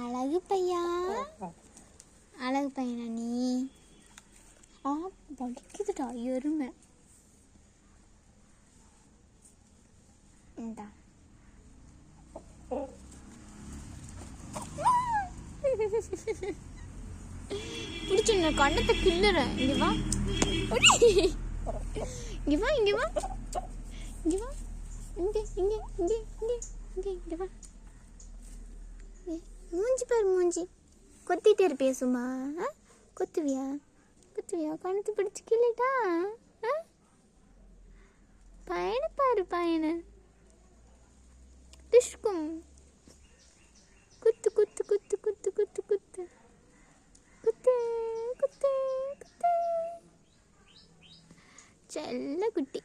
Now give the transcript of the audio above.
அழகு பையா, அழகு பையனா நீ? வலிக்குதுடா எருமை. இந்தா பிடிச்ச கண்ணத்தை கிள்ளுறேன். இங்கே வா, இங்கே வா, இங்கே வா, இங்கே வா, இங்கே இங்கே இங்கே இங்கே இங்கே இங்கே வா. மூஞ்சி பாரு, மூஞ்சி கொத்திட்டே இருப்பியா சும்மா? கொத்துவியா கொத்துவியா? கணத்து பிடிச்சி கிள்ளிட்டா பையனை பாரு, பையனை டிஷ்கும் குத்து குத்து குத்து குத்து குத்து குத்து குத்து குத்து குத்து செல்ல குட்டி.